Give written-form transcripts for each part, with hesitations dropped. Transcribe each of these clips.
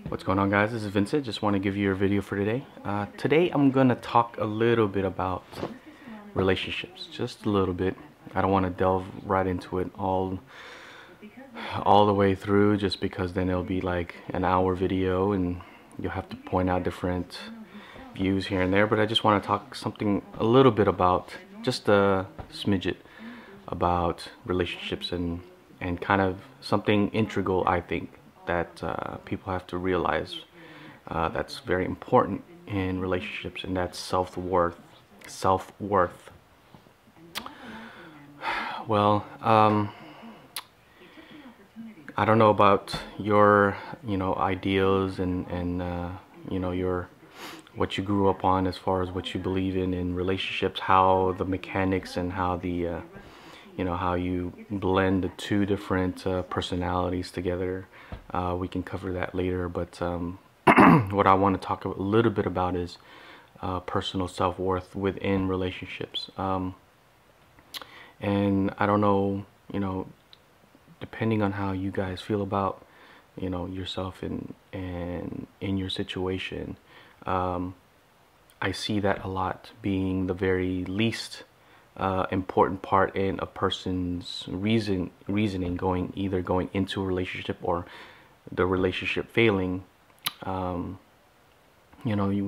What's going on, guys? This is Vincent. Just want to give you a video for today. Today I'm gonna talk a little bit about relationships, just a little bit. I don't want to delve right into it all the way through, just because then it'll be like an hour video and you'll have to point out different views here and there. But I just want to talk something a little bit about, just a smidget about relationships and kind of something integral, I think, that people have to realize that's very important in relationships, and that's self-worth. Well, I don't know about your ideals and your what you grew up on as far as what you believe in relationships, how the mechanics and how the how you blend the two different personalities together. We can cover that later, but what I want to talk a little bit about is personal self-worth within relationships. And I don't know, depending on how you guys feel about yourself and in your situation, I see that a lot being the very least important part in a person's reasoning either going into a relationship or the relationship failing. We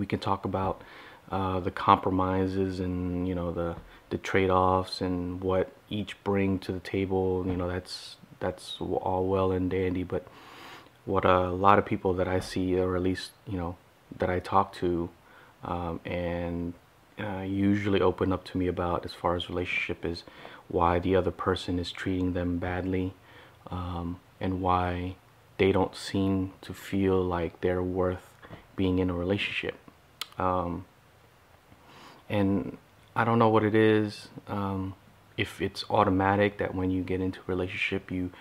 can talk about the compromises and the trade-offs and what each bring to the table. That's all well and dandy, but what a lot of people that I see, or at least that I talk to, and usually open up to me about as far as relationship, is why the other person is treating them badly, and why they don't seem to feel like they're worth being in a relationship. And I don't know what it is, if it's automatic that when you get into a relationship you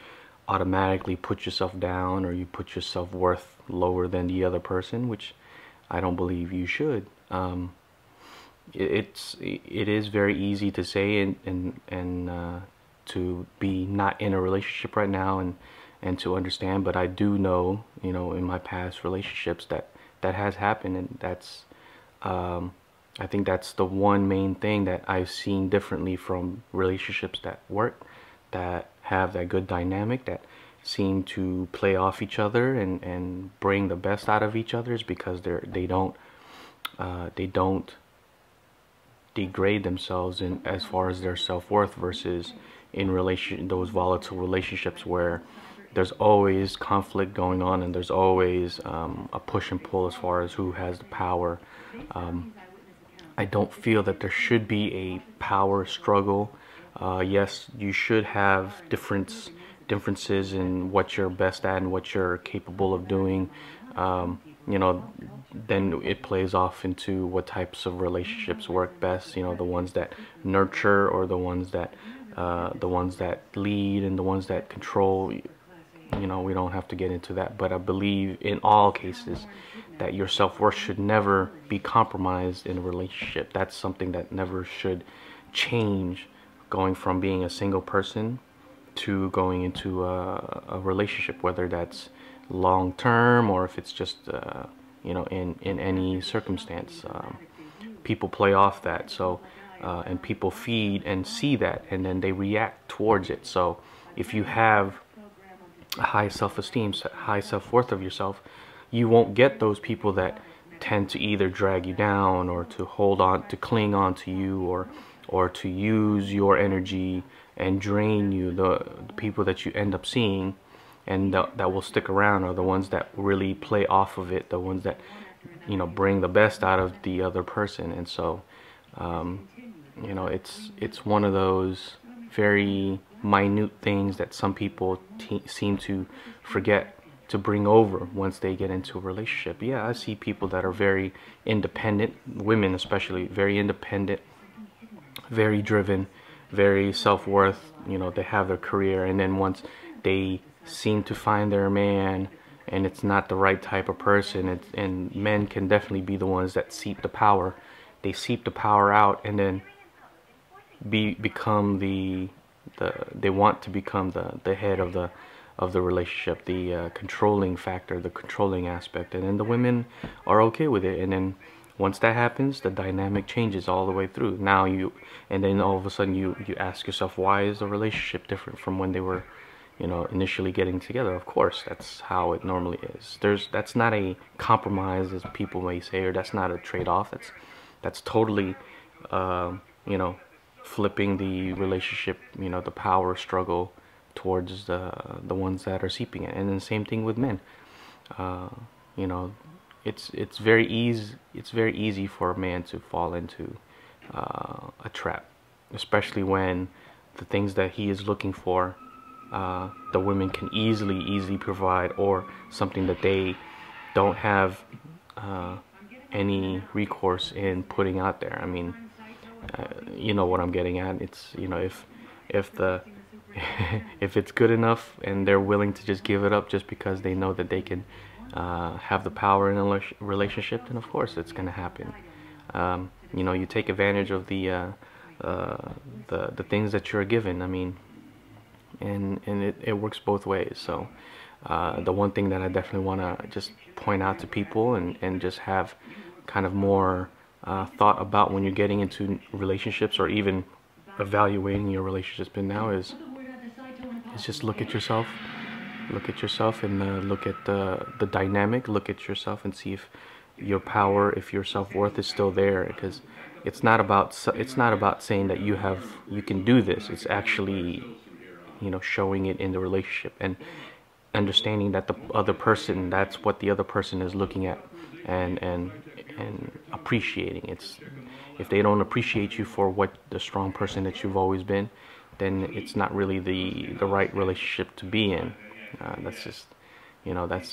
automatically put yourself down, or you put your self-worth lower than the other person, which I don't believe you should. It is very easy to say and to be not in a relationship right now and to understand, but I do know, in my past relationships that has happened, and that's I think that's the one main thing that I've seen differently from relationships that work, that have that good dynamic, that seem to play off each other and bring the best out of each other, is because they don't degrade themselves in as far as their self-worth, versus in those volatile relationships where there's always conflict going on and there's always a push and pull as far as who has the power. I don't feel that there should be a power struggle. Yes, you should have differences in what you're best at and what you're capable of doing. Then it plays off into what types of relationships work best. The ones that nurture, or the ones that lead, and the ones that control. We don't have to get into that, but I believe in all cases that your self-worth should never be compromised in a relationship. That's something that never should change, going from being a single person to going into a relationship, whether that's long term or if it's just in any circumstance. People play off that, so and people feed and see that, and then they react towards it. So if you have a high self-esteem, high self-worth of yourself, you won't get those people that tend to either drag you down, or to hold on, to cling on to you, or to use your energy and drain you. The people that you end up seeing and that will stick around are the ones that really play off of it, the ones that bring the best out of the other person. And so it's one of those very minute things that some people seem to forget to bring over once they get into a relationship. Yeah, I see people that are very independent, women especially, very independent, very driven, very self-worth. They have their career, and then once they seem to find their man and it's not the right type of person, and men can definitely be the ones that seep the power. They seep the power out, and then become they want to become the head of of the relationship, the controlling factor, the controlling aspect, and then the women are okay with it. And then once that happens, the dynamic changes all the way through. Now and then all of a sudden you ask yourself, why is the relationship different from when they were, initially getting together? Of course, that's how it normally is. That's not a compromise, as people may say, or that's not a trade-off. That's totally, flipping the relationship, the power struggle towards the ones that are seeping it. And then same thing with men. You know, it's very easy for a man to fall into a trap, especially when the things that he is looking for, the women can easily provide, or something that they don't have any recourse in putting out there. I mean, you know what I'm getting at. It's, if the if it's good enough and they're willing to just give it up just because they know that they can have the power in a relationship, then of course it's going to happen. You take advantage of the things that you're given. I mean, and it works both ways. So the one thing that I definitely want to just point out to people, and just have kind of more thought about when you're getting into relationships, or even evaluating your relationships in now, is just look at yourself, and look at the dynamic. Look at yourself and see if your power, if your self-worth is still there. Because it's not about saying that you can do this. It's actually, showing it in the relationship, and understanding that the other person, that's what the other person is looking at, and appreciating. It's, if they don't appreciate you for what the strong person that you've always been, then it's not really the right relationship to be in. That's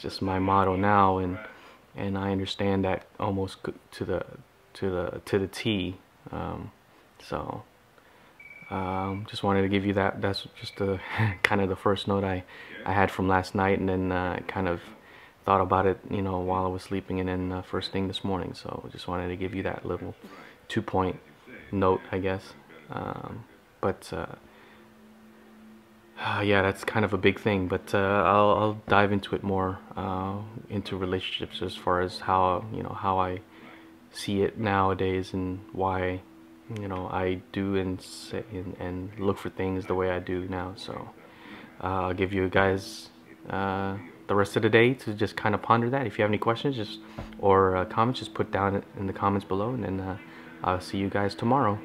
just my motto now, and I understand that almost to the T. So just wanted to give you that. That's just the kind of the first note I had from last night, and then kind of thought about it, while I was sleeping, and then first thing this morning. So just wanted to give you that little 2-point note, I guess. But yeah, that's kind of a big thing. But I'll dive into it more, into relationships, as far as how I see it nowadays, and why I do and say and look for things the way I do now. So I'll give you guys the rest of the day to just kind of ponder that. If you have any questions, or comments, just put down in the comments below, and then I'll see you guys tomorrow.